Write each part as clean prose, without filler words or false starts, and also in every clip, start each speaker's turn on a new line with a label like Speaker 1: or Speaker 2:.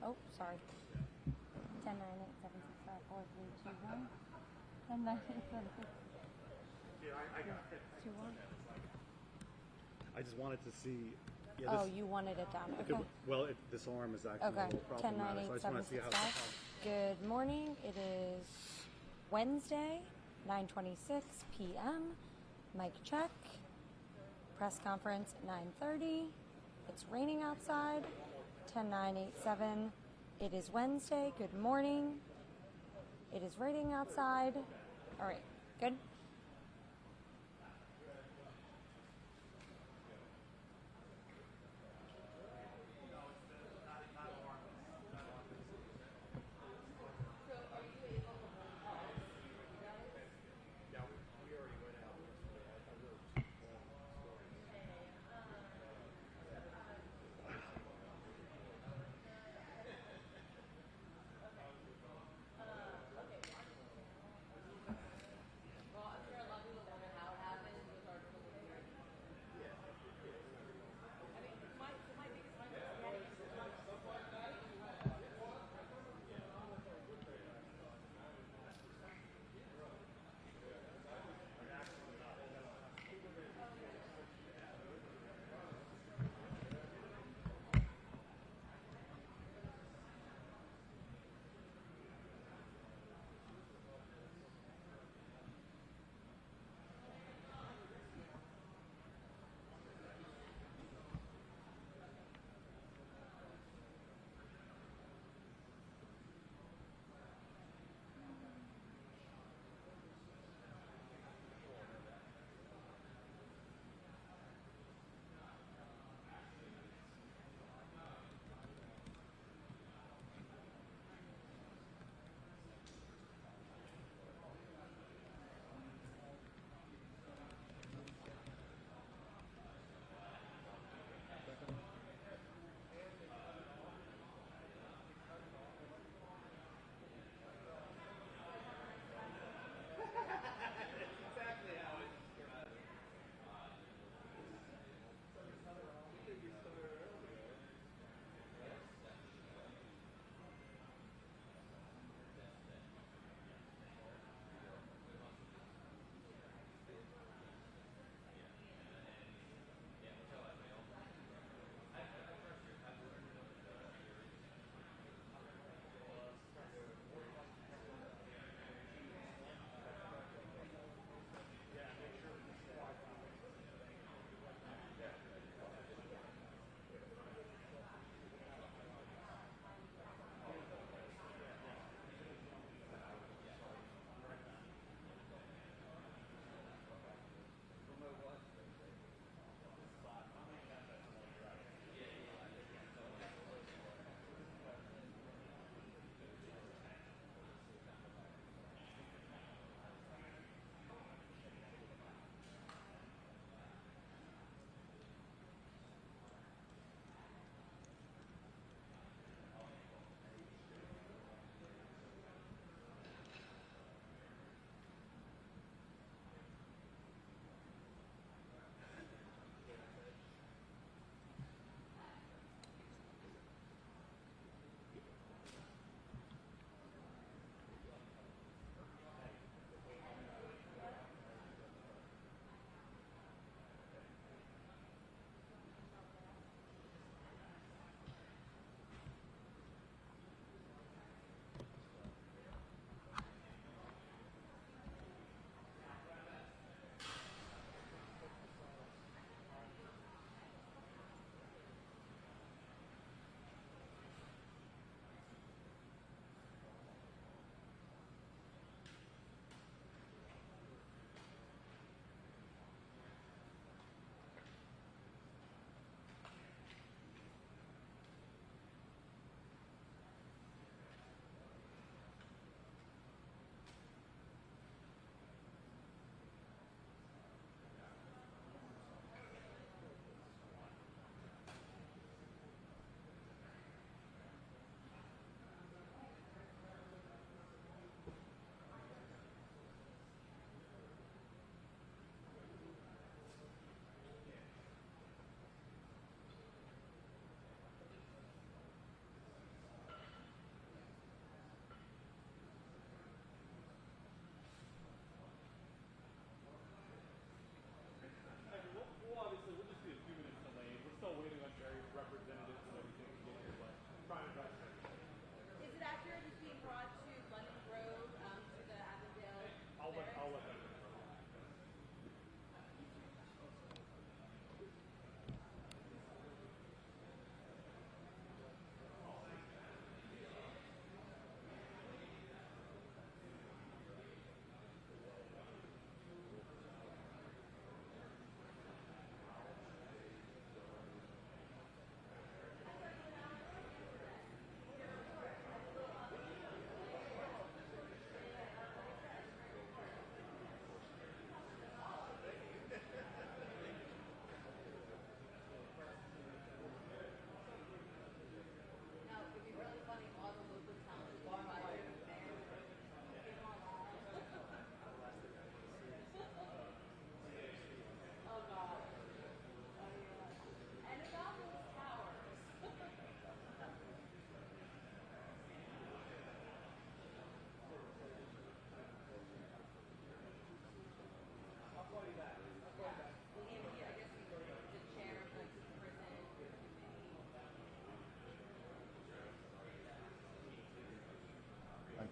Speaker 1: Oh, sorry. 10, 9, 8, 7, 6, 5, 4, 3, 2, 1. 10, 9, 8, 7, 6,
Speaker 2: Yeah, I got it.
Speaker 1: 2, 1.
Speaker 2: I just wanted to see. Yeah,
Speaker 1: Oh, you wanted it down. Okay.
Speaker 2: Well, this arm is actually a
Speaker 1: Okay.
Speaker 2: little
Speaker 1: 10, 9,
Speaker 2: problematic,
Speaker 1: 8,
Speaker 2: so I just
Speaker 1: 7,
Speaker 2: want to see
Speaker 1: 6,
Speaker 2: how.
Speaker 1: 5. Good morning. It is Wednesday, 9:26 p.m. Mic check. Press conference 9:30. It's raining outside. 10, 9, 8, 7. It is Wednesday. Good morning. It is raining outside. All right. Good.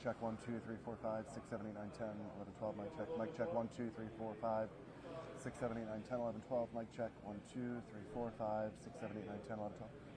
Speaker 3: check 1 2 3 4 5 6 7 8 9 10 11 12. Mic check 1 2 3 4 5 6 7 8 9 10 11 12. Mic check 1 2 3 4 5 6 7 8 9 10 11 12.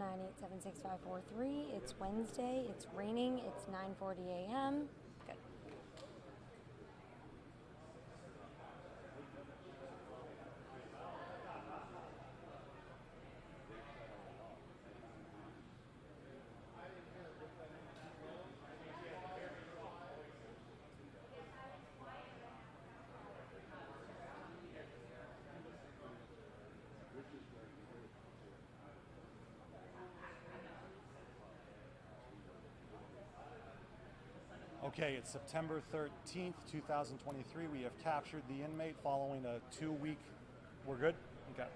Speaker 1: 9876543. It's Wednesday. It's raining. It's 9:40 a.m. Good.
Speaker 2: Okay, it's September 13th, 2023. We have captured the inmate following a 2-week. We're good? Okay.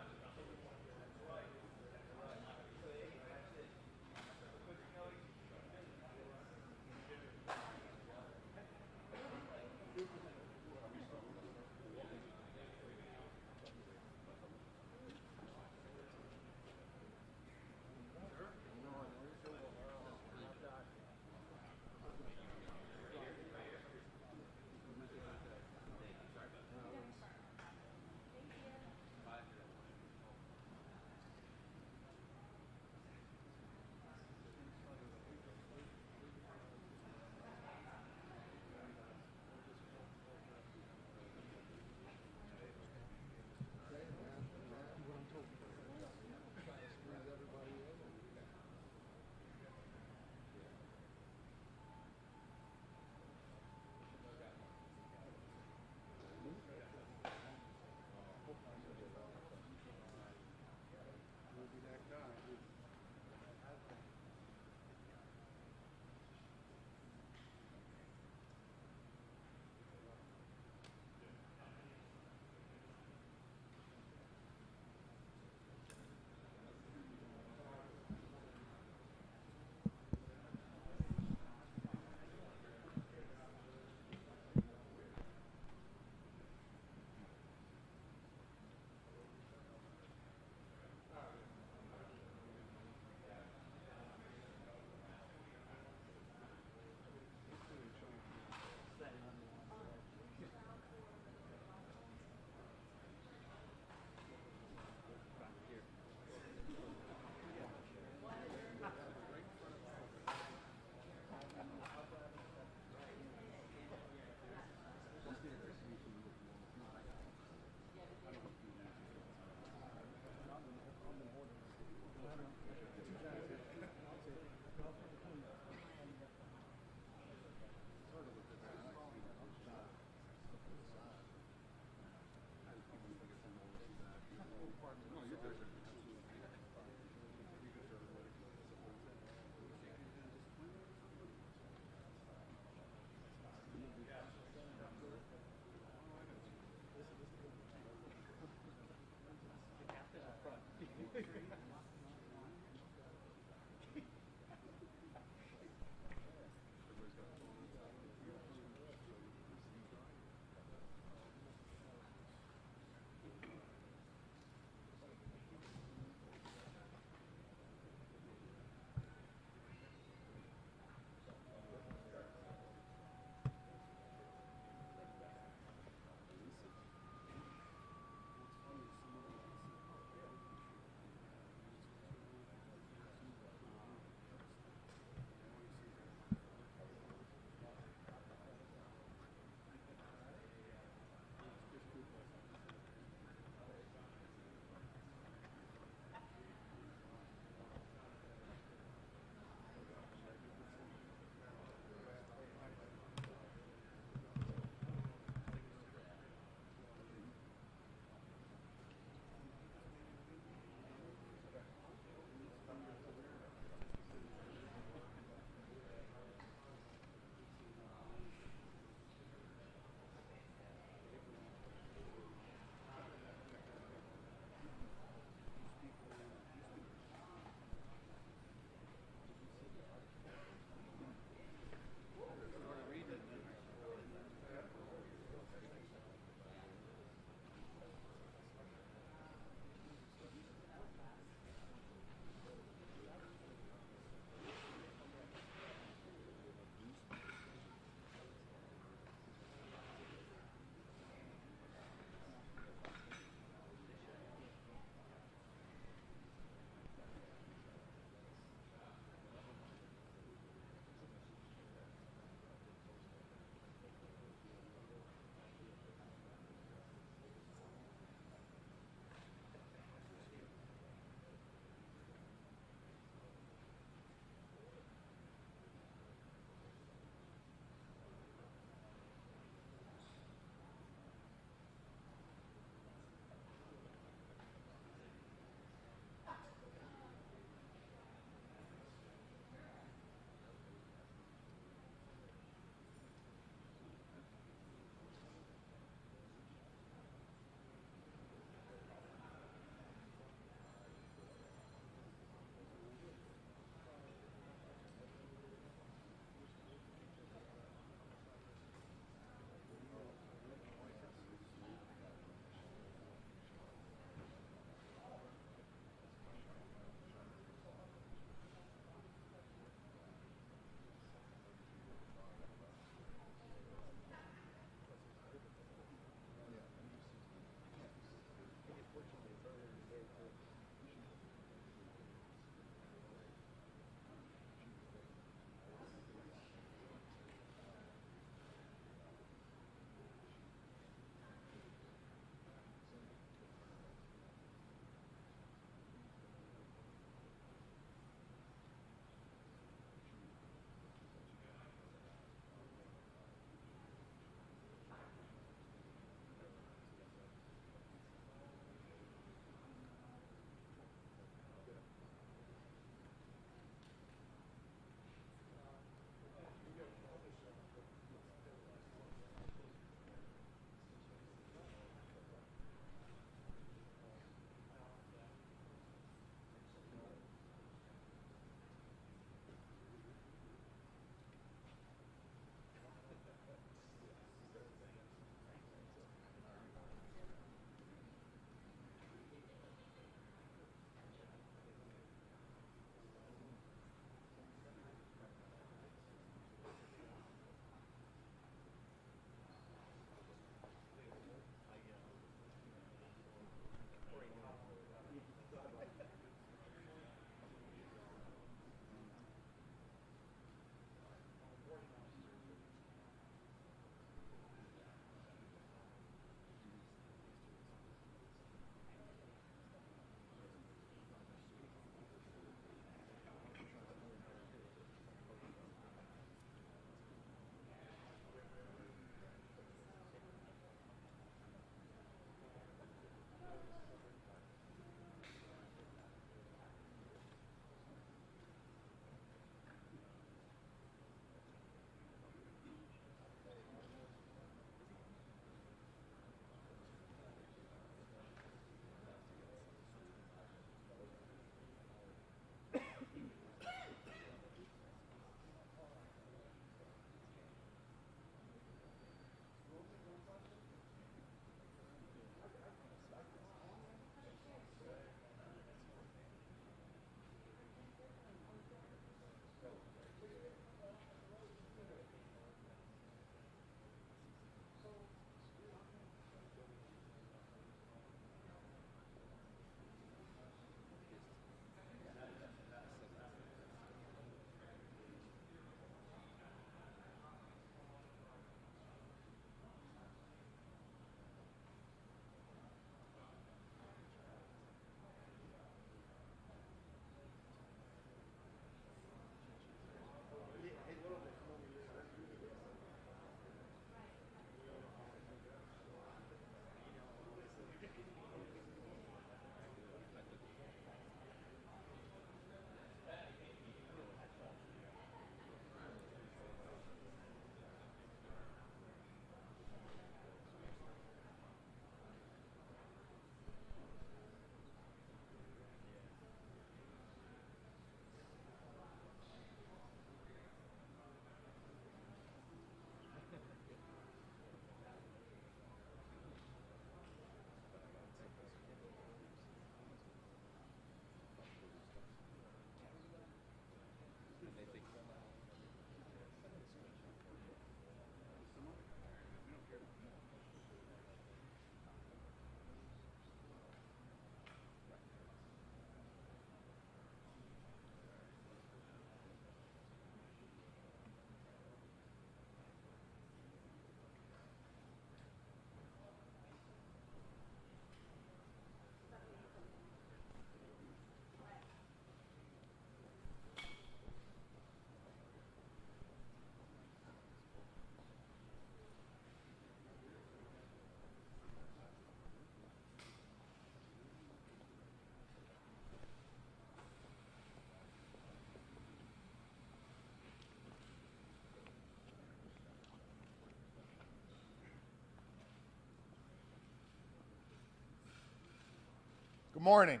Speaker 4: Good morning.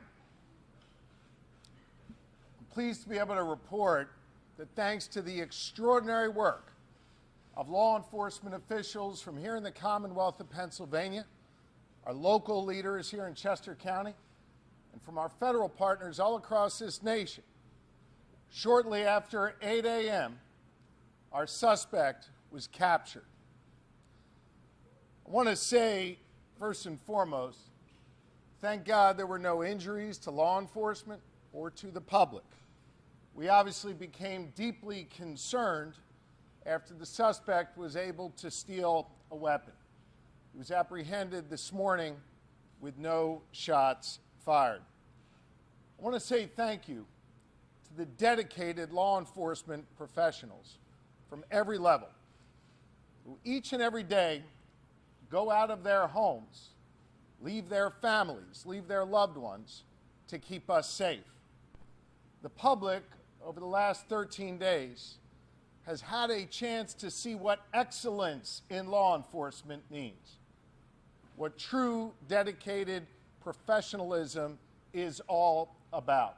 Speaker 4: I'm pleased to be able to report that thanks to the extraordinary work of law enforcement officials from here in the Commonwealth of Pennsylvania, our local leaders here in Chester County, and from our federal partners all across this nation, shortly after 8 a.m., our suspect was captured. I want to say, first and foremost, thank God there were no injuries to law enforcement or to the public. We obviously became deeply concerned after the suspect was able to steal a weapon. He was apprehended this morning with no shots fired. I want to say thank you to the dedicated law enforcement professionals from every level who each and every day go out of their homes, leave their families, leave their loved ones to keep us safe. The public, over the last 13 days, has had a chance to see what excellence in law enforcement means, what true, dedicated professionalism is all about.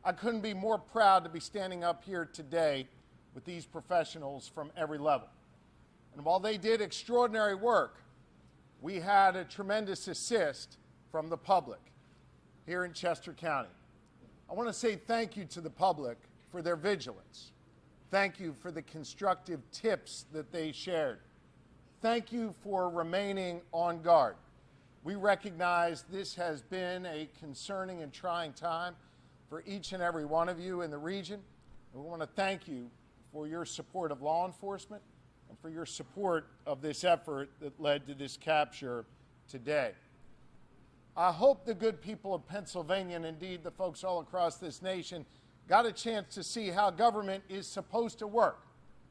Speaker 4: I couldn't be more proud to be standing up here today with these professionals from every level. And while they did extraordinary work, we had a tremendous assist from the public here in Chester County. I want to say thank you to the public for their vigilance. Thank you for the constructive tips that they shared. Thank you for remaining on guard. We recognize this has been a concerning and trying time for each and every one of you in the region. And we want to thank you for your support of law enforcement and for your support of this effort that led to this capture today. I hope the good people of Pennsylvania, and indeed the folks all across this nation, got a chance to see how government is supposed to work,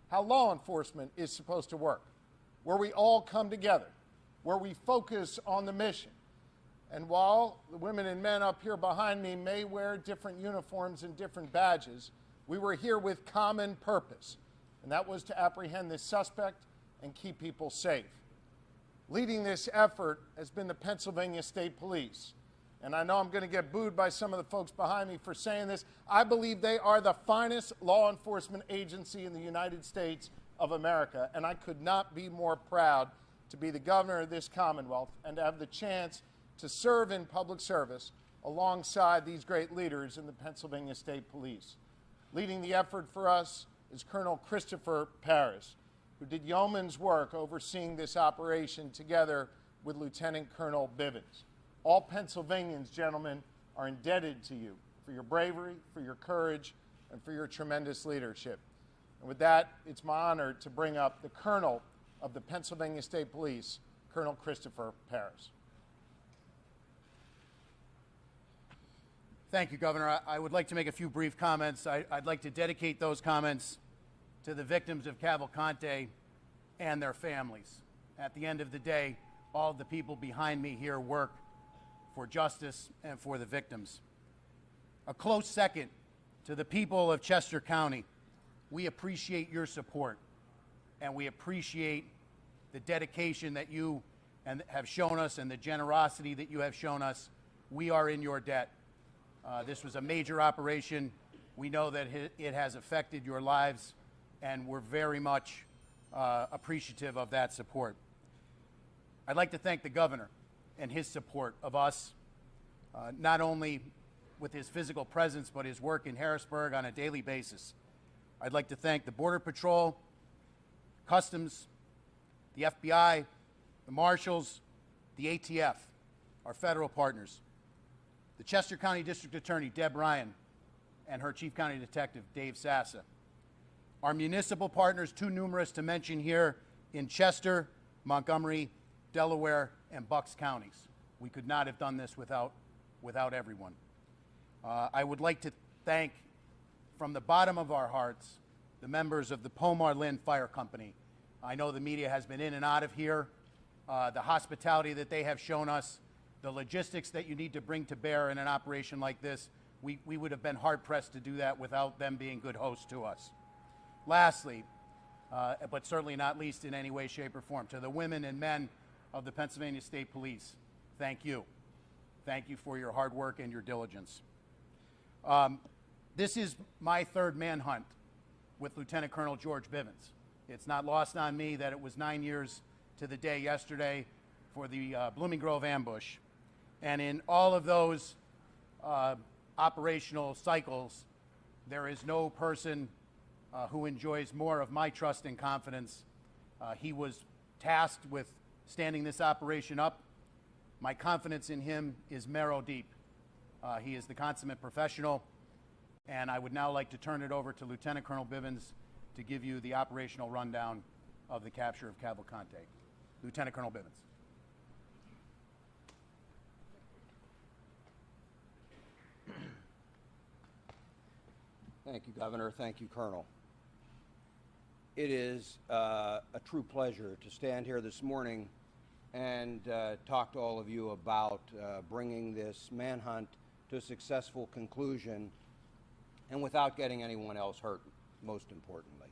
Speaker 4: how law enforcement is supposed to work, where we all come together, where we focus on the mission. And while the women and men up here behind me may wear different uniforms and different badges, we were here with common purpose, and that was to apprehend this suspect and keep people safe. Leading this effort has been the Pennsylvania State Police. And I know I'm going to get booed by some of the folks behind me for saying this. I believe they are the finest law enforcement agency in the United States of America. And I could not be more proud to be the governor of this Commonwealth and to have the chance to serve in public service alongside these great leaders in the Pennsylvania State Police. Leading the effort for us is Colonel Christopher Paris, who did yeoman's work overseeing this operation together with Lieutenant Colonel Bivens. All Pennsylvanians, gentlemen, are indebted to you for your bravery, for your courage, and for your tremendous leadership. And with that, it's my honor to bring up the Colonel of the Pennsylvania State Police, Colonel Christopher Paris.
Speaker 5: Thank you, Governor. I would like to make a few brief comments. I'd like to dedicate those comments to the victims of Cavalcante and their families. At the end of the day, all of the people behind me here work for justice and for the victims. A close second to the people of Chester County. We appreciate your support, and we appreciate the dedication that you have shown us and the generosity that you have shown us. We are in your debt. This was a major operation. We know that it has affected your lives, and we're very much appreciative of that support. I'd like to thank the governor and his support of us, not only with his physical presence, but his work in Harrisburg on a daily basis. I'd like to thank the Border Patrol, Customs, the FBI, the Marshals, the ATF, our federal partners, the Chester County District Attorney, Deb Ryan, and her Chief County Detective, Dave Sassa. Our municipal partners, too numerous to mention here, in Chester, Montgomery, Delaware, and Bucks counties. We could not have done this without everyone. I would like to thank, from the bottom of our hearts, the members of the Pomar Lynn Fire Company. I know the media has been in and out of here. The hospitality that they have shown us, the logistics that you need to bring to bear in an operation like this, we would have been hard-pressed to do that without them being good hosts to us. Lastly, but certainly not least in any way, shape, or form, to the women and men of the Pennsylvania State Police, thank you. Thank you for your hard work and your diligence. This is my third manhunt with Lieutenant Colonel George Bivens. It's not lost on me that it was 9 years to the day yesterday for the Blooming Grove ambush. And in all of those operational cycles, there is no person who enjoys more of my trust and confidence. He was tasked with standing this operation up. My confidence in him is marrow deep. He is the consummate professional, and I would now like to turn it over to Lieutenant Colonel Bivens to give you the operational rundown of the capture of Cavalcante. Lieutenant Colonel Bivens.
Speaker 6: Thank you, Governor. Thank you, Colonel. It is a true pleasure to stand here this morning and talk to all of you about bringing this manhunt to a successful conclusion and without getting anyone else hurt, most importantly.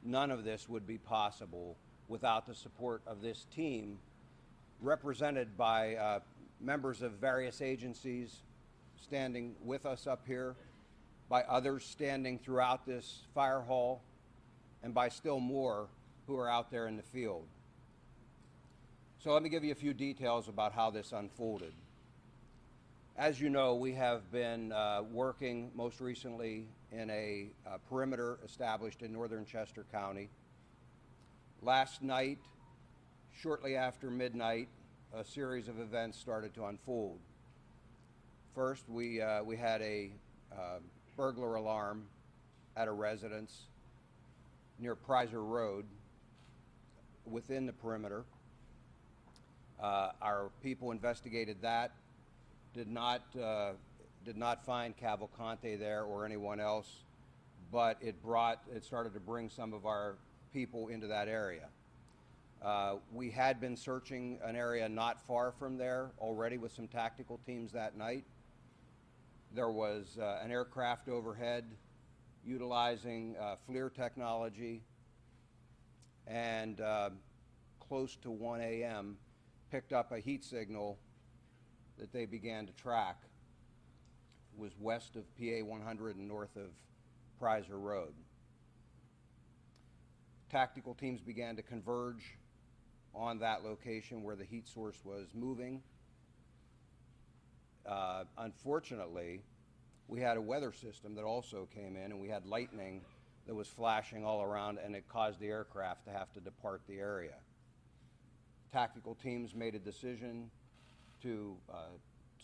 Speaker 6: None of this would be possible without the support of this team represented by members of various agencies standing with us up here, by others standing throughout this fire hall, and by still more who are out there in the field. So let me give you a few details about how this unfolded. As you know, we have been working most recently in a perimeter established in northern Chester County. Last night, shortly after midnight, a series of events started to unfold. First, we had a burglar alarm at a residence near Prizer Road within the perimeter. Our people investigated that, did not find Cavalcante there or anyone else, but it started to bring some of our people into that area. We had been searching an area not far from there already with some tactical teams that night. There was an aircraft overhead utilizing FLIR technology, and close to 1 a.m. picked up a heat signal that they began to track. It was west of PA 100 and north of Prizer Road. Tactical teams began to converge on that location where the heat source was moving. Unfortunately, we had a weather system that also came in, and we had lightning that was flashing all around, and it caused the aircraft to have to depart the area. Tactical teams made a decision to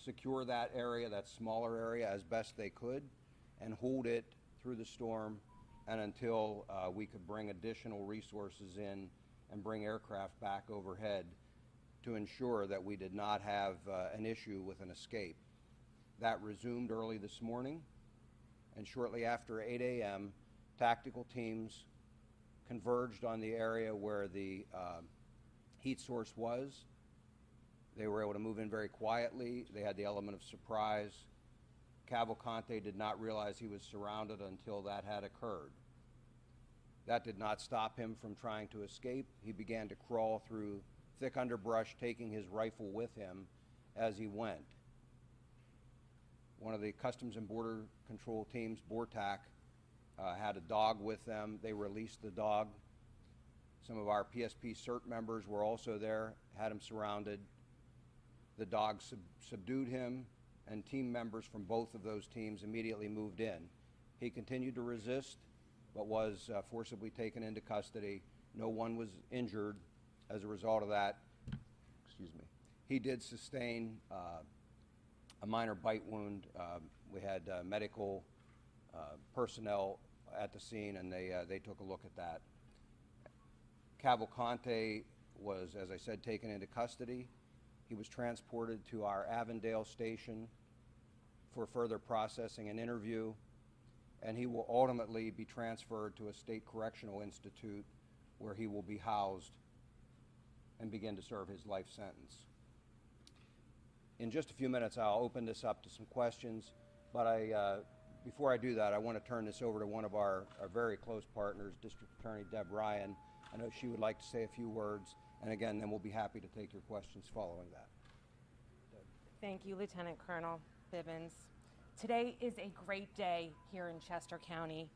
Speaker 6: secure that area, that smaller area, as best they could, and hold it through the storm and until we could bring additional resources in and bring aircraft back overhead to ensure that we did not have an issue with an escape. That resumed early this morning, and shortly after 8 a.m., tactical teams converged on the area where the heat source was. They were able to move in very quietly. They had the element of surprise. Cavalcante did not realize he was surrounded until that had occurred. That did not stop him from trying to escape. He began to crawl through thick underbrush, taking his rifle with him as he went. One of the Customs and Border Control teams, BORTAC, had a dog with them. They released the dog. Some of our PSP CERT members were also there, had him surrounded. The dog subdued him, and team members from both of those teams immediately moved in. He continued to resist, but was forcibly taken into custody. No one was injured as a result of that. Excuse me. He did sustain a minor bite wound. We had medical personnel at the scene, and they took a look at that. Cavalcante was, as I said, taken into custody. He was transported to our Avondale station for further processing and interview, and he will ultimately be transferred to a state correctional institute where he will be housed and begin to serve his life sentence. In just a few minutes, I'll open this up to some questions, but before I do that, I want to turn this over to one of our very close partners, District Attorney Deb Ryan. I know she would like to say a few words, and again, then we'll be happy to take your questions following that.
Speaker 7: Thank you, Lieutenant Colonel Bivens. Today is a great day here in Chester County.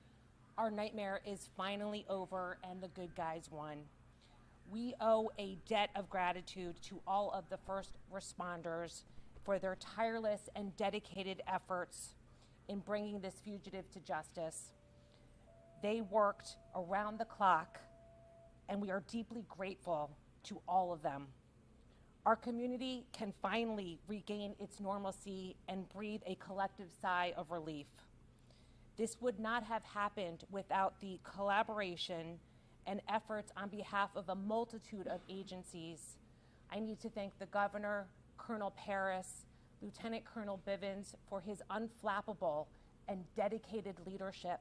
Speaker 7: Our nightmare is finally over and the good guys won. We owe a debt of gratitude to all of the first responders for their tireless and dedicated efforts in bringing this fugitive to justice. They worked around the clock, and we are deeply grateful to all of them. Our community can finally regain its normalcy and breathe a collective sigh of relief. This would not have happened without the collaboration and efforts on behalf of a multitude of agencies. I need to thank the Governor, Colonel Paris, Lieutenant Colonel Bivens for his unflappable and dedicated leadership,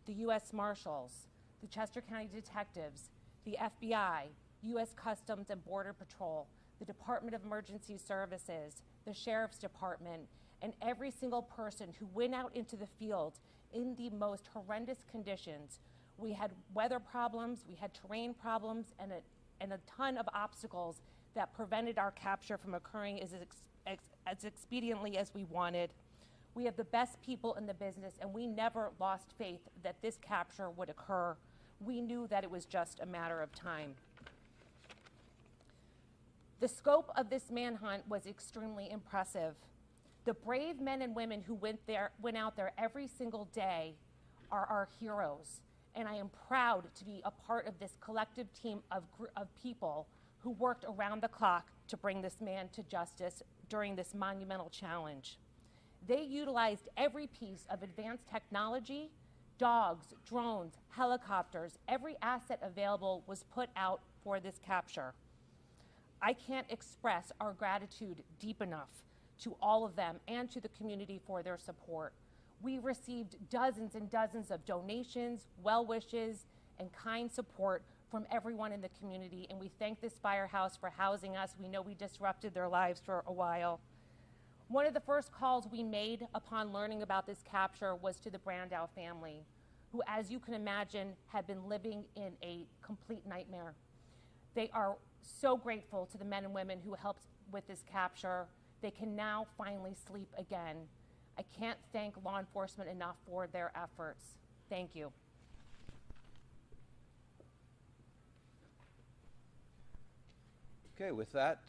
Speaker 7: the U.S. Marshals, the Chester County Detectives, the FBI, U.S. Customs and Border Patrol, the Department of Emergency Services, the Sheriff's Department, and every single person who went out into the field in the most horrendous conditions. We had weather problems, we had terrain problems, and a ton of obstacles that prevented our capture from occurring as expediently as we wanted. We have the best people in the business, and we never lost faith that this capture would occur. We knew that it was just a matter of time. The scope of this manhunt was extremely impressive. The brave men and women who went out there every single day are our heroes, and I am proud to be a part of this collective team of people who worked around the clock to bring this man to justice during this monumental challenge. They utilized every piece of advanced technology, dogs, drones, helicopters, every asset available was put out for this capture. I can't express our gratitude deep enough to all of them and to the community for their support. We received dozens and dozens of donations, well wishes, and kind support from everyone in the community, and we thank this firehouse for housing us. We know we disrupted their lives for a while. One of the first calls we made upon learning about this capture was to the Brandow family, who, as you can imagine, had been living in a complete nightmare. They are so grateful to the men and women who helped with this capture. They can now finally sleep again. I can't thank law enforcement enough for their efforts. Thank you.
Speaker 6: Okay, with that,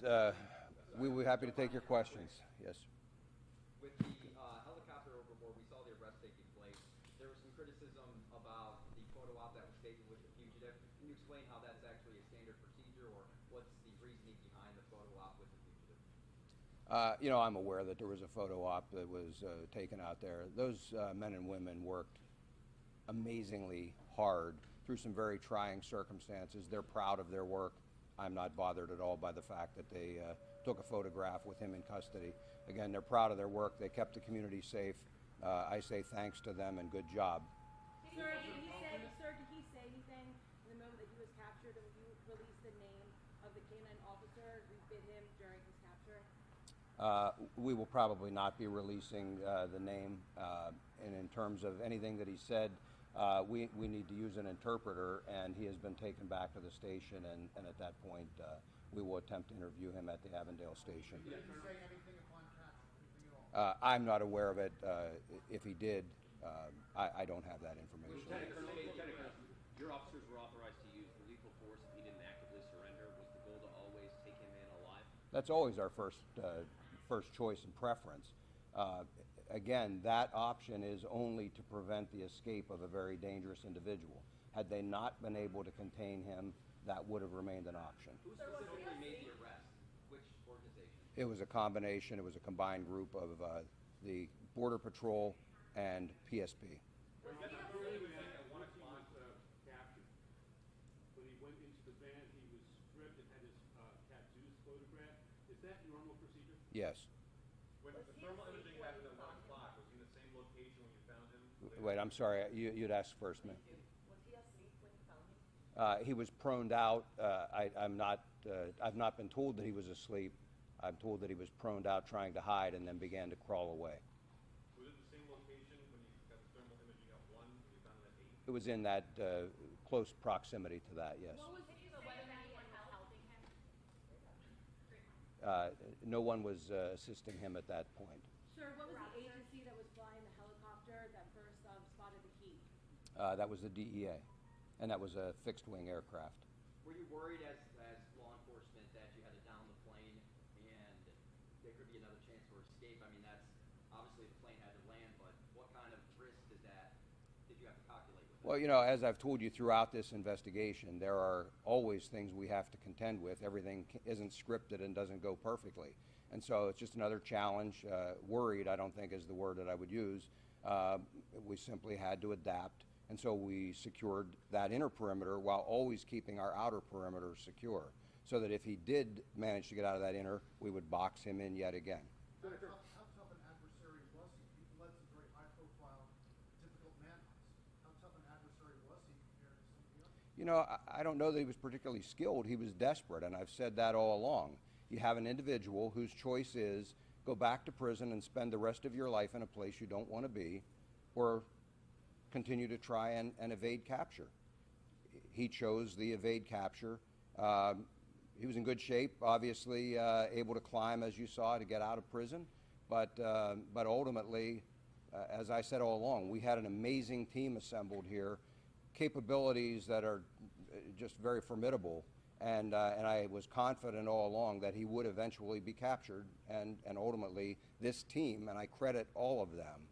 Speaker 6: we will be happy to take your questions. Yes.
Speaker 8: With the helicopter overboard, we saw the arrest taking place. There was some criticism about the photo op that was taken with the fugitive. Can you explain how that's actually a standard procedure, or what's the reasoning behind the photo op with the fugitive?
Speaker 6: I'm aware that there was a photo op that was taken out there. Those men and women worked amazingly hard through some very trying circumstances. They're proud of their work. I'm not bothered at all by the fact that they took a photograph with him in custody. Again, they're proud of their work. They kept the community safe. I say thanks to them and good job.
Speaker 7: Sir, did he say anything in the moment that he was captured and you released the name of the canine officer who bit him during his capture?
Speaker 6: We will probably not be releasing the name. And in terms of anything that he said, we need to use an interpreter, and he has been taken back to the station, and at that point, we will attempt to interview him at the Avondale station.
Speaker 5: Did he say anything upon capture? Anything at all?
Speaker 6: I'm not aware of it. If he did, I don't have that information.
Speaker 9: Lieutenant Colonel, your officers were authorized to use the lethal force if he didn't actively surrender. Was the goal to always take him in alive?
Speaker 6: That's always our first choice and preference. Again, that option is only to prevent the escape of a very dangerous individual. Had they not been able to contain him, that would have remained an option.
Speaker 8: Who specifically made the arrest? Which organization?
Speaker 6: It was a combination. It was a combined group of the Border Patrol and PSP.
Speaker 9: At 1 o'clock captured. When he went into the van, he was stripped and had his tattoos photographed. Is that normal procedure?
Speaker 6: Yes.
Speaker 9: When the thermal imaging happened at 1 o'clock, was he in the same location when you found him?
Speaker 6: Wait, I'm sorry. You'd ask first, man.
Speaker 7: Was he asleep when you found him?
Speaker 6: He was proned out. I've not been told that he was asleep. I'm told that he was proned out trying to hide and then began to crawl away.
Speaker 9: Was it the same location when you got the thermal imaging at 1 and you found him at 8?
Speaker 6: It was in that close proximity to that, yes.
Speaker 7: What was the weatherman was helping him?
Speaker 6: no one was assisting him at that point.
Speaker 10: Sir, what was the agency that was flying the helicopter that first spotted the heat?
Speaker 6: That was the DEA, and that was a fixed-wing aircraft.
Speaker 8: Were you worried as law enforcement that you had to down the plane and there could be another chance for escape? I mean, that's obviously the plane had to land, but what kind of risk did you have to calculate with?
Speaker 6: Well, you know, as I've told you throughout this investigation, there are always things we have to contend with. Everything isn't scripted and doesn't go perfectly. And so it's just another challenge. Worried, I don't think, is the word that I would use. We simply had to adapt. And so we secured that inner perimeter while always keeping our outer perimeter secure, so that if he did manage to get out of that inner, we would box him in yet again.
Speaker 3: How tough an adversary was he? He led some very high-profile, difficult manhunts. How tough an adversary was he compared to some of the others?
Speaker 6: You know, I don't know that he was particularly skilled. He was desperate, and I've said that all along. You have an individual whose choice is go back to prison and spend the rest of your life in a place you don't want to be, or continue to try and evade capture. He chose the evade capture. He was in good shape, obviously able to climb, as you saw, to get out of prison. But ultimately, as I said all along, we had an amazing team assembled here, capabilities that are just very formidable. And I was confident all along that he would eventually be captured. And ultimately, this team, and I credit all of them,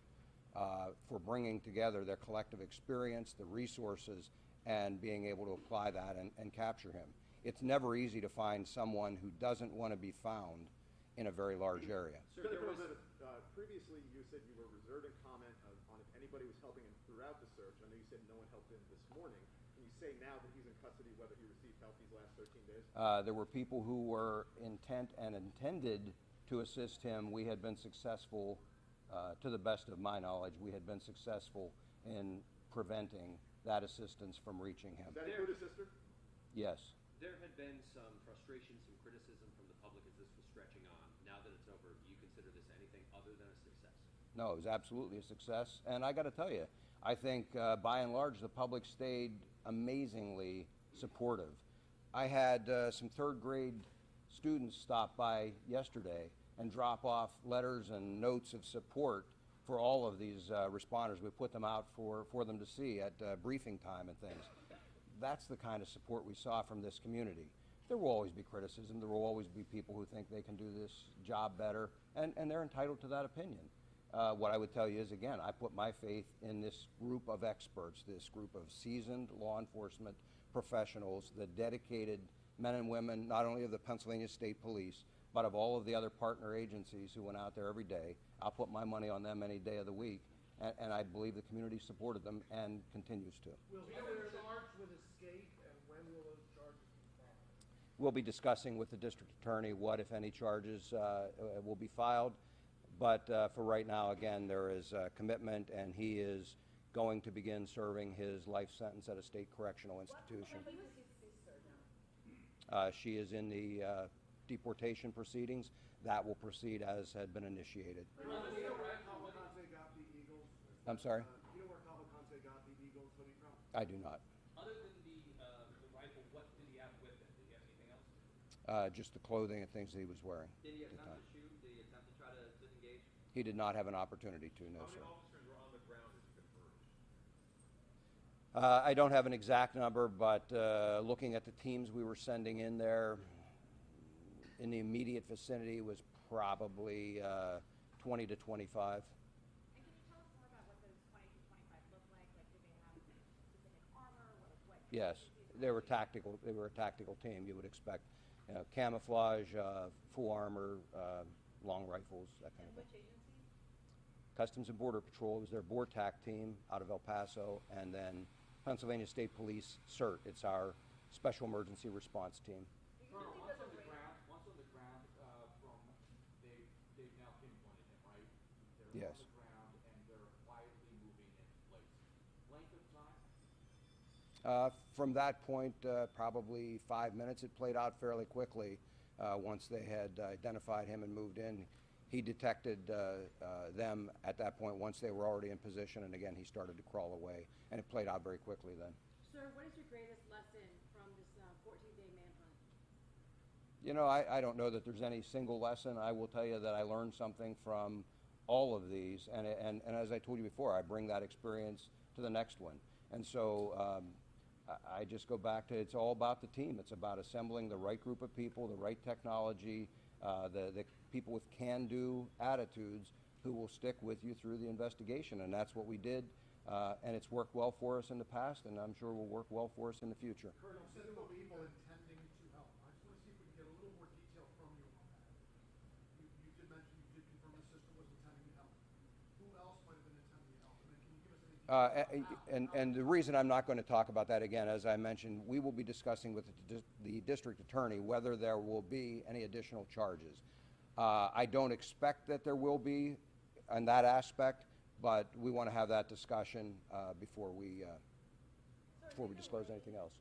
Speaker 6: for bringing together their collective experience, the resources, and being able to apply that and capture him. It's never easy to find someone who doesn't want to be found in a very large area.
Speaker 11: Sir, previously you said you were reserving comment on if anybody was helping him throughout the search. I know you said no one helped him this morning. Can you say now that he's in custody whether he received help these last 13 days?
Speaker 6: There were people who were intent and intended to assist him. We had been successful. To the best of my knowledge, we had been successful in preventing that assistance from reaching him.
Speaker 11: Does that include his sister?
Speaker 6: Yes.
Speaker 12: There had been some frustration, some criticism from the public as this was stretching on. Now that it's over, do you consider this anything other than a success?
Speaker 6: No, it was absolutely a success. And I got to tell you, I think by and large the public stayed amazingly supportive. I had some third grade students stop by yesterday and drop off letters and notes of support for all of these responders. We put them out for them to see at briefing time and things. That's the kind of support we saw from this community. There will always be criticism. There will always be people who think they can do this job better, and they're entitled to that opinion. What I would tell you is, again, I put my faith in this group of experts, this group of seasoned law enforcement professionals, the dedicated men and women, not only of the Pennsylvania State Police, but of all of the other partner agencies who went out there every day. I'll put my money on them any day of the week, and I believe the community supported them and continues to.
Speaker 3: Will he be charged with escape, and when will those charges be filed?
Speaker 6: We'll be discussing with the district attorney what, if any, charges will be filed. But for right now, again, there is a commitment, and he is going to begin serving his life sentence at a state correctional institution. She is in the deportation proceedings. That will proceed as had been initiated. I'm sorry?
Speaker 3: You know where Cavalcante got the Eagles hoodie from?
Speaker 6: I do not.
Speaker 12: Other than the rifle, what did he have with him? Did he have anything else?
Speaker 6: Just the clothing and things that he was wearing.
Speaker 8: Did he
Speaker 6: at the
Speaker 8: attempt
Speaker 6: time.
Speaker 8: to shoot? Did he attempt to try to disengage?
Speaker 6: He did not have an opportunity to, no,
Speaker 11: How
Speaker 6: sir.
Speaker 11: many officers were on the ground as you confirmed?
Speaker 6: I don't have an exact number, but looking at the teams we were sending in there, in the immediate vicinity was probably 20 to 25.
Speaker 10: And can you tell us more about what those 20 to 25 look like? Like, did they have specific armor? What
Speaker 6: Yes, they were tactical. They were a tactical team. You would expect, camouflage, full armor, long rifles, that kind of thing.
Speaker 10: Which agency?
Speaker 6: Customs and Border Patrol was their BORTAC team out of El Paso, and then Pennsylvania State Police CERT. It's our Special Emergency Response Team.
Speaker 9: Once on the ground, they've now pinpointed him, right? They're
Speaker 6: Yes.
Speaker 9: on the ground and they're quietly moving into place. Length of time?
Speaker 6: From that point, probably 5 minutes. It played out fairly quickly once they had identified him and moved in. He detected them at that point once they were already in position, and again, he started to crawl away, and it played out very quickly then.
Speaker 10: Sir, what is your greatest lesson from this 14-day manhunt?
Speaker 6: You know, I don't know that there's any single lesson. I will tell you that I learned something from all of these, and as I told you before, I bring that experience to the next one. And so I just go back to, it's all about the team. It's about assembling the right group of people, the right technology, the people with can-do attitudes who will stick with you through the investigation, and that's what we did. And it's worked well for us in the past, and I'm sure will work well for us in the future.
Speaker 4: Colonel, several people intending to help. I just want to see if we can get a little more detail from you on that. You did mention, you did confirm the sister was intending to help. Who else might have been intending to help? And then can you give us any details?
Speaker 6: And the reason I'm not going to talk about that again, as I mentioned, we will be discussing with the district attorney whether there will be any additional charges. I don't expect that there will be on that aspect, but we want to have that discussion before we disclose anything else.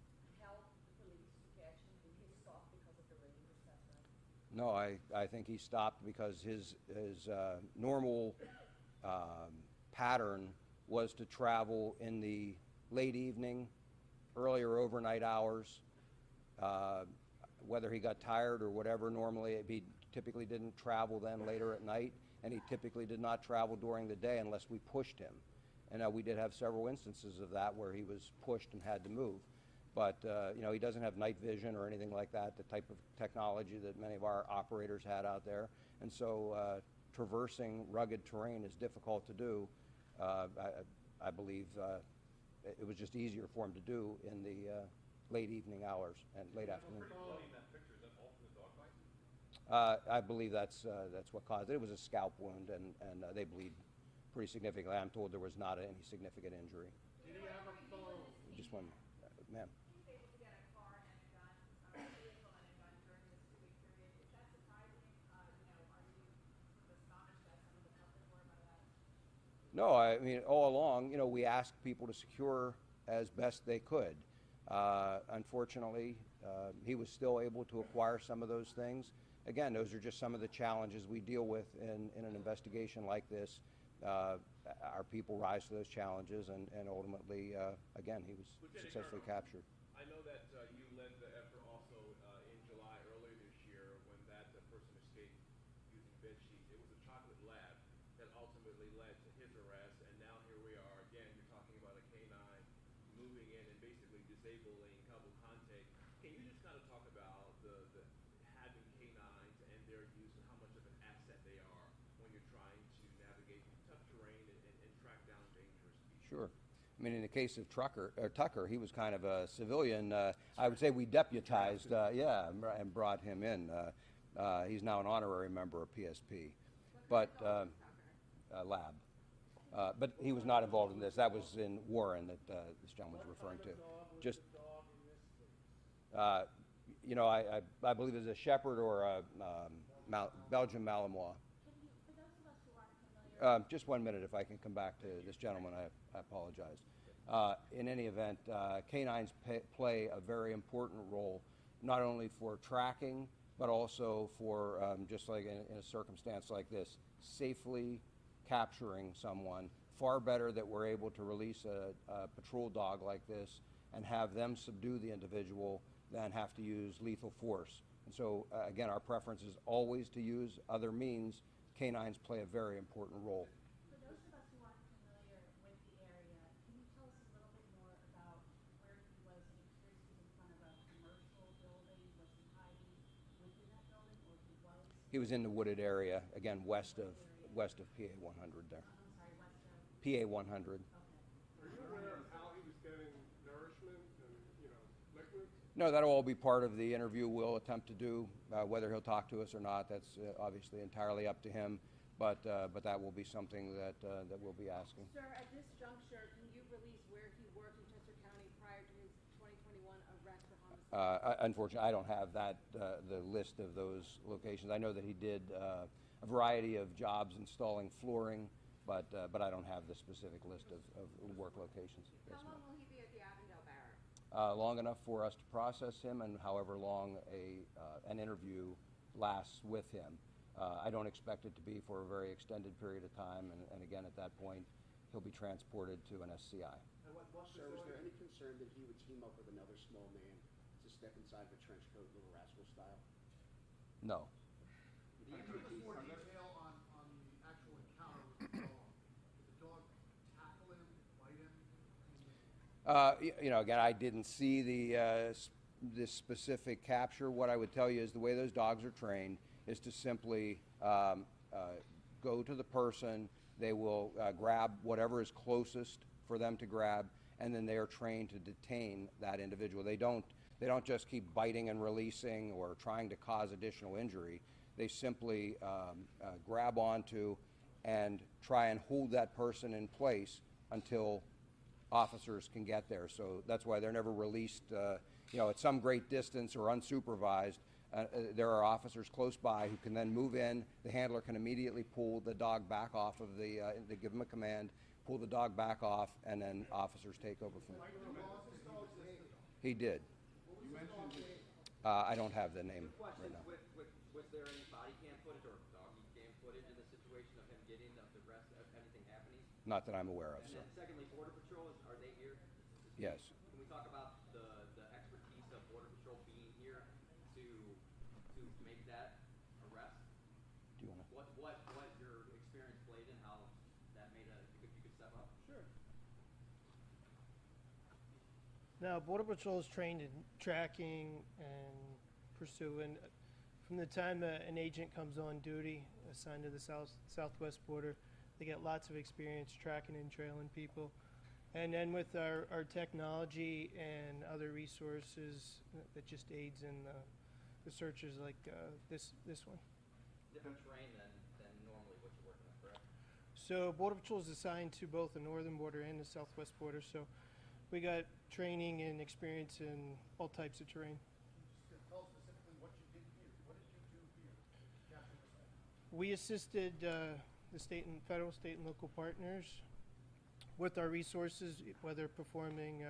Speaker 6: No, I think he stopped because his normal pattern was to travel in the late evening, earlier overnight hours. Whether he got tired or whatever, normally he typically didn't travel then later at night, and he typically did not travel during the day unless we pushed him. And we did have several instances of that where he was pushed and had to move. But you know, he doesn't have night vision or anything like that, the type of technology that many of our operators had out there. And so traversing rugged terrain is difficult to do. I believe it was just easier for him to do in the late evening hours and late afternoon. I believe that's what caused it. It was a scalp wound, and they bleed pretty significantly. I'm told there was not any significant injury.
Speaker 4: Did he have a phone?
Speaker 6: Just one, ma'am.
Speaker 10: He was able to get a car and a gun, a vehicle and a gun during this 2-week period. Is that surprising? Are you sort of astonished that some of the public were by that?
Speaker 6: No, I mean, all along, you know, we asked people to secure as best they could. Unfortunately, he was still able to acquire some of those things. Again, those are just some of the challenges we deal with in an investigation like this. Our people rise to those challenges, and ultimately, again, he was successfully captured.
Speaker 9: I know that you led the effort also in July earlier this year when that person escaped using bed sheets. It was a chocolate lab that ultimately led to his arrest, and now here we are again. You're talking about a canine moving in and basically disabling Cabo Conte. Can you just kind of talk about the having canines and their use and how much of an asset they are when you're trying to navigate tough terrain and track down dangerous people?
Speaker 6: Sure. I mean, in the case of Tucker, he was kind of a civilian. I would say we deputized, and brought him in. He's now an honorary member of PSP, but lab. But he was not involved in this. That was in Warren that this gentleman was referring to. Just, you know, I believe it's a Shepherd or a Belgian Malinois.
Speaker 10: For those of us who aren't familiar,
Speaker 6: Just 1 minute, if I can come back to this gentleman, I apologize. In any event, canines play a very important role, not only for tracking, but also for, just like in a circumstance like this, safely capturing someone. Far better that we're able to release a patrol dog like this and have them subdue the individual than have to use lethal force. And so, again, our preference is always to use other means. Canines play a very important role.
Speaker 10: for those of us who aren't familiar with the area, can you tell us a little bit more about where he was? It appears he was in front of a commercial building. Was he hiding within that building, or he was?
Speaker 6: He was in the wooded area, again, west of PA 100 there.
Speaker 10: I'm sorry, west of.
Speaker 6: PA 100.
Speaker 10: Okay.
Speaker 9: Are you aware of how he was getting nourishment and, liquids?
Speaker 6: No, that'll all be part of the interview we'll attempt to do. Whether he'll talk to us or not, that's obviously entirely up to him. But that will be something that we'll be asking.
Speaker 10: Sir, at this juncture, can you release where he worked in Chester County prior to his 2021 arrest for homicide?
Speaker 6: Unfortunately, I don't have the list of those locations. I know that he did a variety of jobs installing flooring, but I don't have the specific list of work locations.
Speaker 10: How long will he be at the Avondale Barracks?
Speaker 6: Long enough for us to process him, and however long an interview lasts with him. I don't expect it to be for a very extended period of time, and again, at that point, he'll be transported to an SCI.
Speaker 13: Sir, was there any concern that he would team up with another small man to step inside of a trench coat, Little Rascal style?
Speaker 6: No.
Speaker 9: Can you give us more detail on the actual encounter with the dog? Did the dog tackle him, bite him?
Speaker 6: You know, again, I didn't see this specific capture. What I would tell you is the way those dogs are trained is to simply go to the person. They will grab whatever is closest for them to grab, and then they are trained to detain that individual. They don't just keep biting and releasing or trying to cause additional injury. They simply grab onto and try and hold that person in place until officers can get there. So that's why they're never released, at some great distance or unsupervised. There are officers close by who can then move in. The handler can immediately pull the dog back off of they give them a command, pull the dog back off, and then officers take over from there. He did. I don't have the name right now.
Speaker 8: Was there any body cam footage or doggy cam footage in the situation of him getting the arrest, of anything happening?
Speaker 6: Not that I'm aware of,
Speaker 8: And
Speaker 6: sir.
Speaker 8: then secondly, Border Patrol, are they here?
Speaker 6: Yes.
Speaker 8: Can we talk about the expertise of Border Patrol being here to make that arrest?
Speaker 6: Do you want to?
Speaker 8: What your experience played in, how that made you could step up?
Speaker 14: Sure. Now, Border Patrol is trained in tracking and pursuing. From the time an agent comes on duty, assigned to the southwest border, they get lots of experience tracking and trailing people. And then with our technology and other resources that just aids in the searches like this one.
Speaker 8: Different terrain than normally what you're working with, correct?
Speaker 14: So Border Patrol is assigned to both the northern border and the southwest border. So we got training and experience in all types of terrain.
Speaker 9: Tell us specifically what you did here. What did you do here to capture this man?
Speaker 14: We assisted the federal, state, and local partners with our resources, whether performing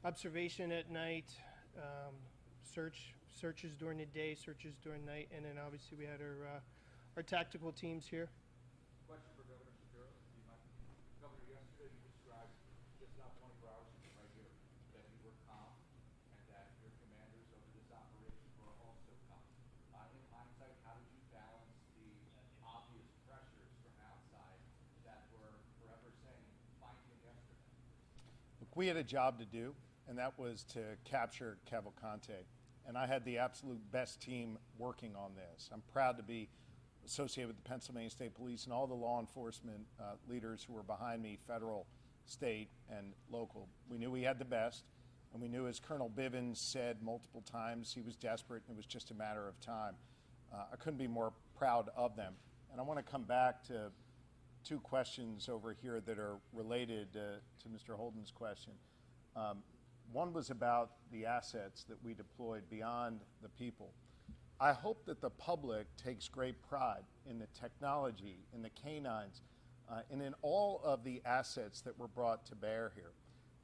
Speaker 14: observation at night, searches during the day, searches during night, and then obviously we had our tactical teams here.
Speaker 9: Question for Governor Shapiro, if you might. Governor, yesterday you described just about 24 hours ago right here that you were calm and that your commanders over this operation were also calm. In hindsight, how did you balance the obvious pressures from outside that were forever saying, find him yesterday?
Speaker 2: Look, we had a job to do, and that was to capture Cavalcante. And I had the absolute best team working on this. I'm proud to be associated with the Pennsylvania State Police and all the law enforcement leaders who were behind me, federal, state, and local. We knew we had the best, and we knew, as Colonel Bivens said multiple times, he was desperate and it was just a matter of time. I couldn't be more proud of them. And I want to come back to two questions over here that are related to Mr. Holden's question. One was about the assets that we deployed beyond the people. I hope that the public takes great pride in the technology, in the canines, and in all of the assets that were brought to bear here.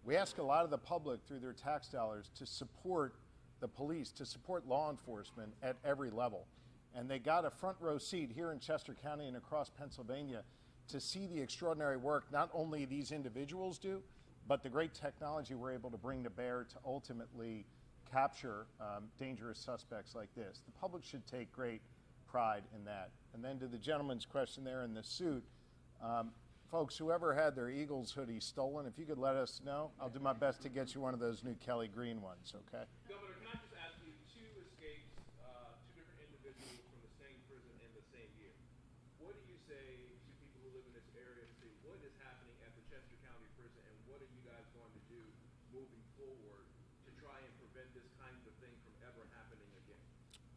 Speaker 2: We ask a lot of the public through their tax dollars to support the police, to support law enforcement at every level. And they got a front row seat here in Chester County and across Pennsylvania to see the extraordinary work not only these individuals do, but the great technology we're able to bring to bear to ultimately capture dangerous suspects like this. The public should take great pride in that. And then to the gentleman's question there in the suit, folks, whoever had their Eagles hoodie stolen, if you could let us know, I'll do my best to get you one of those new Kelly Green ones, okay?
Speaker 9: Governor, can I just ask you, two escapes, two different individuals from the same prison in the same year. What do you say to people who live in this area to see what is happening at the Chester County Prison, and what are you guys going to do moving forward to try and prevent this kind of thing from ever happening again?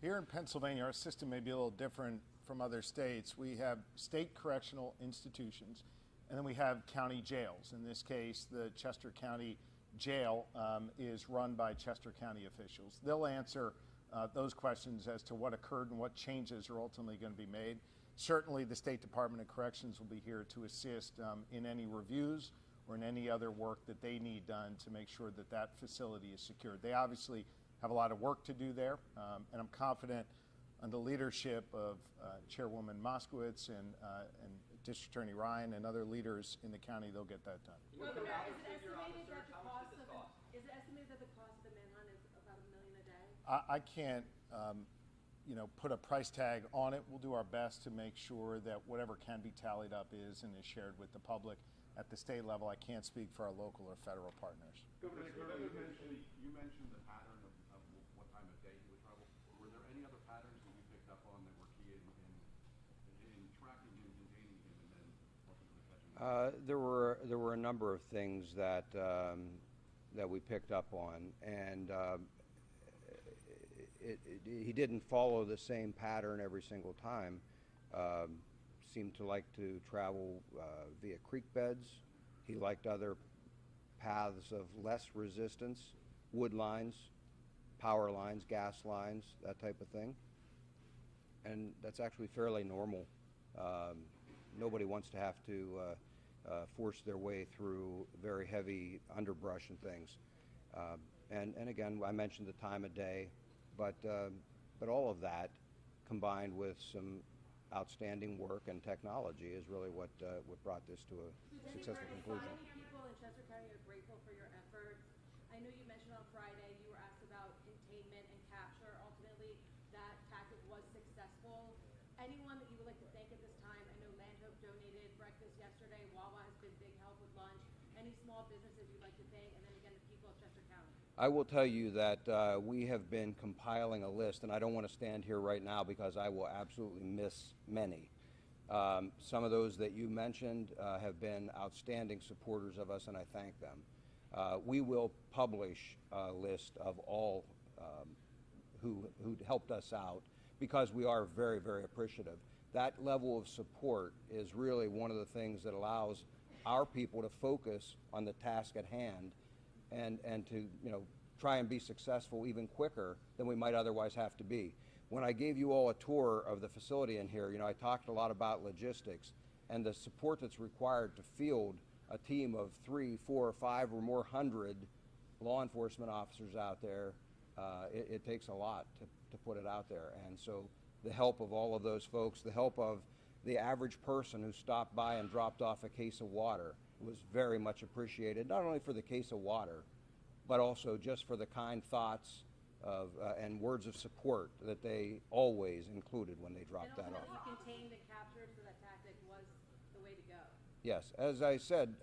Speaker 2: Here in Pennsylvania, our system may be a little different from other states. We have state correctional institutions, and then we have county jails. In this case, the Chester County Jail is run by Chester County officials. They'll answer those questions as to what occurred and what changes are ultimately going to be made. Certainly, the State Department of Corrections will be here to assist in any reviews or in any other work that they need done to make sure that that facility is secured. They obviously have a lot of work to do there, and I'm confident under the leadership of Chairwoman Moskowitz and District Attorney Ryan and other leaders in the county, they'll get that done.
Speaker 10: Is it estimated that the cost of the manhunt is about $1 million a day?
Speaker 2: I can't, put a price tag on it. We'll do our best to make sure that whatever can be tallied up is and is shared with the public. At the state level, I can't speak for our local or federal partners.
Speaker 9: Governor, you mentioned the pattern of what time of day he would travel. Were there any other patterns that you picked up on that were key in tracking him, containing him, and then ultimately catching him?
Speaker 6: There were a number of things that we picked up on, and he didn't follow the same pattern every single time. Seemed to like to travel via creek beds. He liked other paths of less resistance, wood lines, power lines, gas lines, that type of thing. And that's actually fairly normal. Nobody wants to have to force their way through very heavy underbrush and things. And again, I mentioned the time of day, but all of that combined with some outstanding work and technology is really what brought this to a successful conclusion.
Speaker 10: People in Chester County are grateful for your efforts. I know you mentioned on Friday you were asked about containment and capture. Ultimately, that tactic was successful. Anyone that you would like to thank at this time? I know Landhope donated breakfast yesterday. Wawa has been big help with lunch. Any small businesses you'd like to thank? And then again, the people of Chester County.
Speaker 6: I will tell you that we have been compiling a list, and I don't want to stand here right now because I will absolutely miss many. Some of those that you mentioned have been outstanding supporters of us, and I thank them. We will publish a list of all who helped us out because we are very, very appreciative. That level of support is really one of the things that allows our people to focus on the task at hand and to try and be successful even quicker than we might otherwise have to be. When I gave you all a tour of the facility in here, I talked a lot about logistics and the support that's required to field a team of 3, 4, 5 or more hundred law enforcement officers out there. It takes a lot to put it out there, and so the help of all of those folks, the help of the average person who stopped by and dropped off a case of water was very much appreciated, not only for the case of water, but also just for the kind thoughts and words of support that they always included when they dropped that off.
Speaker 10: You contained and captured, so that tactic was the way to go.
Speaker 6: Yes, as I said,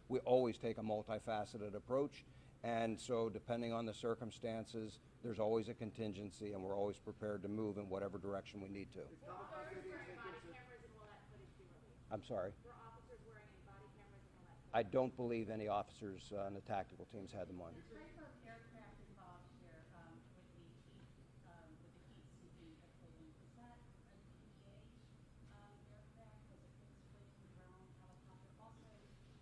Speaker 6: we always take a multifaceted approach, and so depending on the circumstances, there's always a contingency, and we're always prepared to move in whatever direction we need to. I'm sorry?
Speaker 10: Were officers wearing any body cameras and all that?
Speaker 6: I don't believe any officers on the tactical teams had them on.
Speaker 10: What type of aircraft involved here with the heat seeking equipment? Was that a DEA aircraft? Was it fixed wing, drone, helicopter? Also,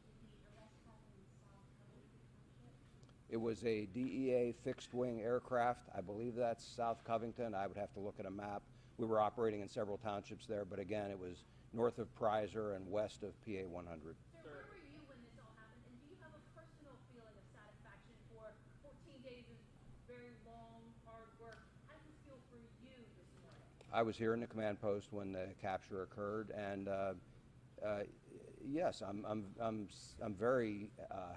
Speaker 10: did the arrest happen in South Covington Township?
Speaker 6: It was a DEA fixed wing aircraft. I believe that's South Covington. I would have to look at a map. We were operating in several townships there, but again, it was north of Prizer and west of PA 100.
Speaker 10: Sir, where were you when this all happened? And do you have a personal feeling of satisfaction for 14 days of very long, hard work? How does this feel for you this morning?
Speaker 6: I was here in the command post when the capture occurred, and yes, I'm very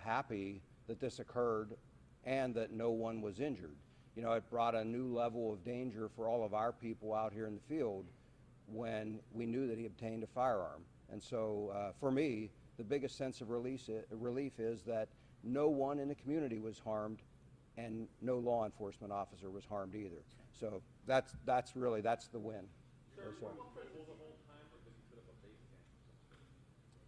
Speaker 6: happy that this occurred and that no one was injured. It brought a new level of danger for all of our people out here in the field when we knew that he obtained a firearm. And so for me, the biggest sense of relief is that no one in the community was harmed and no law enforcement officer was harmed either. So that's the win.
Speaker 9: Sir, was he mobile the whole time, or did he put up a base camp?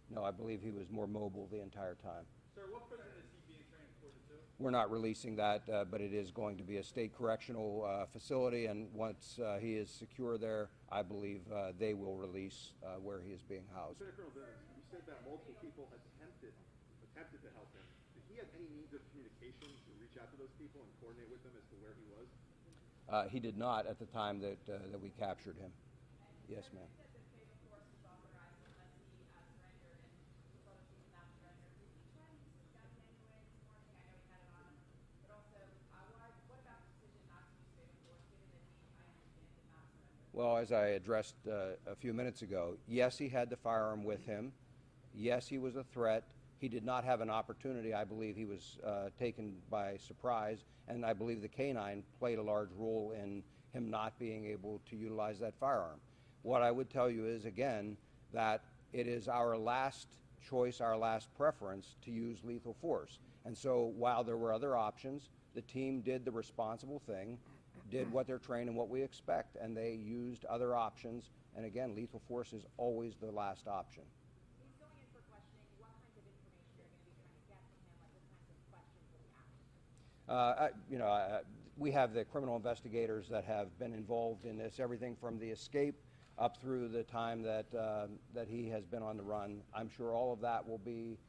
Speaker 6: No, I believe he was more mobile the entire time.
Speaker 9: Sir, what prison is he being transported to?
Speaker 6: We're not releasing that, but it is going to be a state correctional facility, and once he is secure there, I believe they will release where he is being housed.
Speaker 11: Lieutenant Colonel Bivens, you said that multiple people attempted to help him. Did he have any means of communication to reach out to those people and coordinate with them as to where he was?
Speaker 6: He did not at the time that we captured him. Yes, ma'am. Well, as I addressed a few minutes ago, yes, he had the firearm with him. Yes, he was a threat. He did not have an opportunity. I believe he was taken by surprise, and I believe the canine played a large role in him not being able to utilize that firearm. What I would tell you is, again, that it is our last choice, our last preference to use lethal force. And so while there were other options, the team did the responsible thing, did what they're trained and what we expect, and they used other options. And again, lethal force is always the last option.
Speaker 10: He's going in for questioning. What kinds of information are you going to be trying to get from him? Like, what kinds of questions will be asked?
Speaker 6: We have the criminal investigators that have been involved in this, everything from the escape up through the time that he has been on the run. I'm sure all of that will be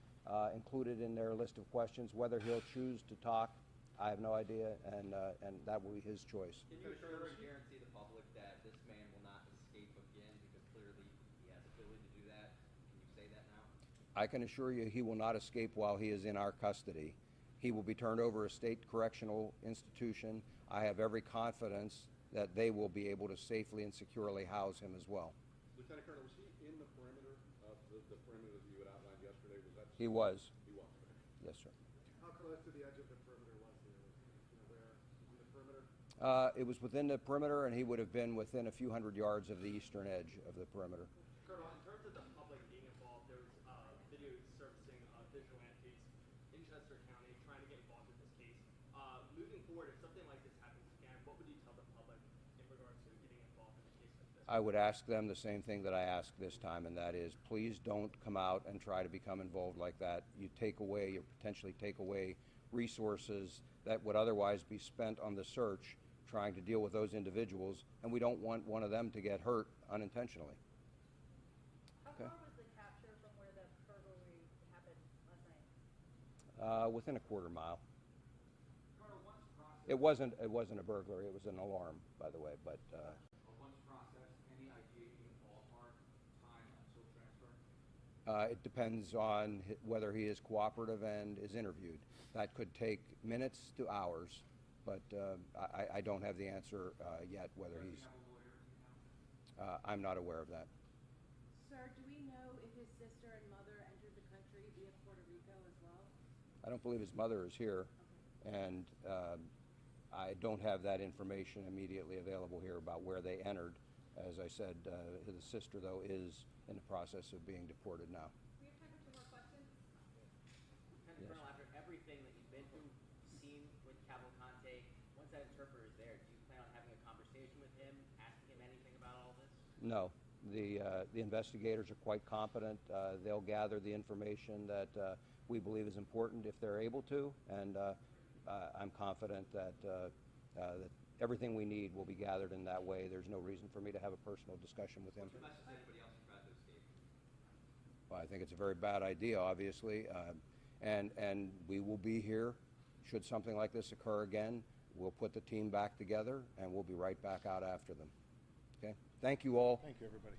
Speaker 6: included in their list of questions. Whether he'll choose to talk, I have no idea, and that will be his choice.
Speaker 8: Can you assure and guarantee the public that this man will not escape again, because clearly he has the ability to do that? Can you say that now?
Speaker 6: I can assure you he will not escape while he is in our custody. He will be turned over to a state correctional institution. I have every confidence that they will be able to safely and securely house him as well.
Speaker 9: Lieutenant Colonel, was he in the perimeter of the perimeter that you had outlined yesterday? Was that?
Speaker 6: He was.
Speaker 9: He was.
Speaker 6: Yes, sir.
Speaker 13: How close to the edge of the perimeter was he? Where in the perimeter?
Speaker 6: It was within the perimeter, and he would have been within a few hundred yards of the eastern edge of the perimeter.
Speaker 15: Colonel, in terms of the public being involved, there was video surfacing of vigilantes in Chester County trying to get involved in this case. Moving forward, if something like this happens again, what would you tell the public in regards to getting involved in a case like this?
Speaker 6: I would ask them the same thing that I asked this time, and that is, please don't come out and try to become involved like that. You potentially take away resources that would otherwise be spent on the search trying to deal with those individuals, and we don't want one of them to get hurt unintentionally.
Speaker 10: How far was the capture from where the burglary happened last night?
Speaker 6: Within a quarter mile. It wasn't a burglary. It was an alarm, by the way. But
Speaker 12: once processed, any idea in ballpark time until transfer?
Speaker 6: it depends on whether he is cooperative and is interviewed. That could take minutes to hours, but I don't have the answer yet. Whether he's, I'm not aware of that.
Speaker 10: Sir, do we know if his sister and mother entered the country via Puerto Rico as well?
Speaker 6: I don't believe his mother is here, and I don't have that information immediately available here about where they entered. As I said, his sister, though, is in the process of being deported now.
Speaker 10: We have time for 2 more questions.
Speaker 6: Yes.
Speaker 16: Colonel, after everything that you've been through, seen with Cavalcante, once that interpreter is there, do you plan on having a conversation with him, asking him anything about all this?
Speaker 6: No. The investigators are quite competent. They'll gather the information that we believe is important if they're able to, and I'm confident that everything we need will be gathered in that way. There's no reason for me to have a personal discussion with him.
Speaker 8: What's your message to anybody else who tried to escape?
Speaker 6: Well, I think it's a very bad idea, obviously, and we will be here should something like this occur again. We'll put the team back together, and we'll be right back out after them. Okay? Thank you all.
Speaker 2: Thank you, everybody.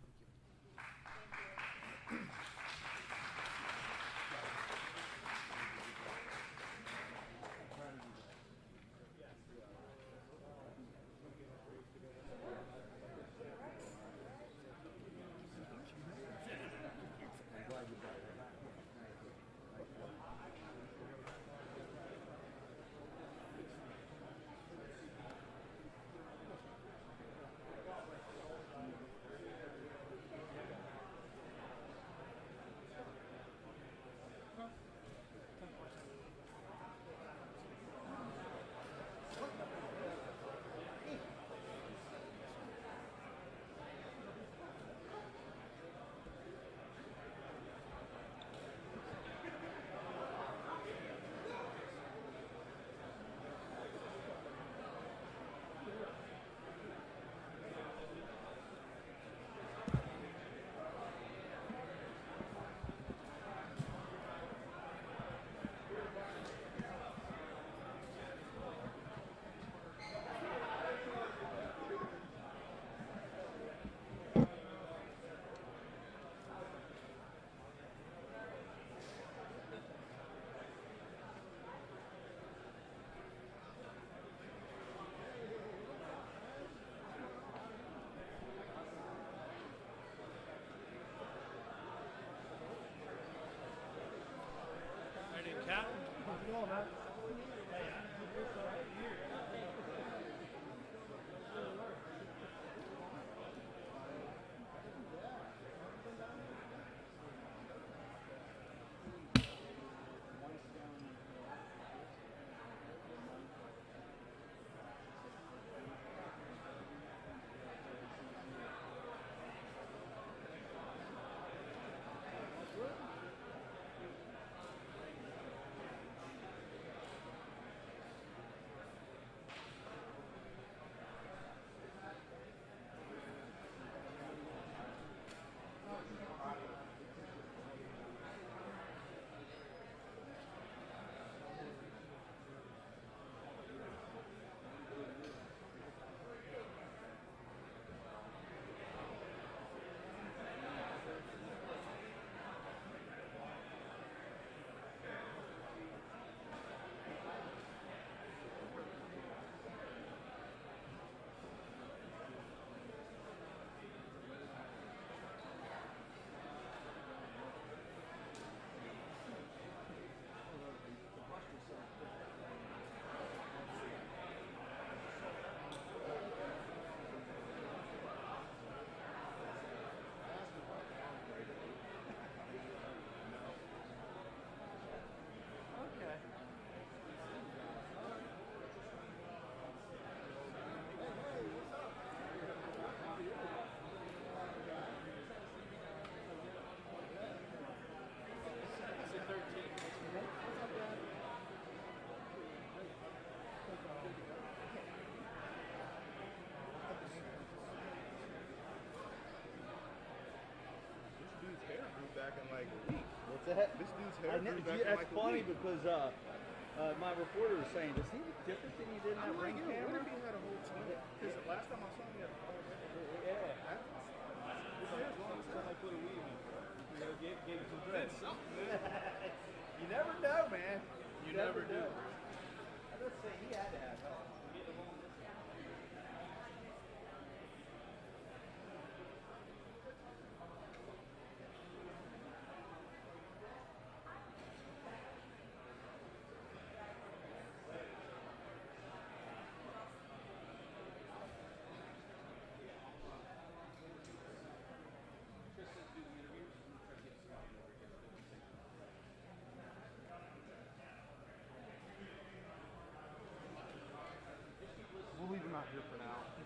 Speaker 11: This dude's hair grew back in
Speaker 17: That's
Speaker 11: like a
Speaker 17: funny
Speaker 11: week.
Speaker 17: because my reporter was saying, does he look different than he did in that
Speaker 11: I'm like,
Speaker 17: ring
Speaker 11: yo,
Speaker 17: camera?
Speaker 11: what if he had a whole team? Because last time I saw him, he had a whole
Speaker 17: Yeah.
Speaker 11: His hair's long as
Speaker 17: Somebody put a weave in. You know, gave him some dreads. You never know, man.
Speaker 11: You never do.
Speaker 17: I was say he had to have help.
Speaker 11: We'll leave him out here for now.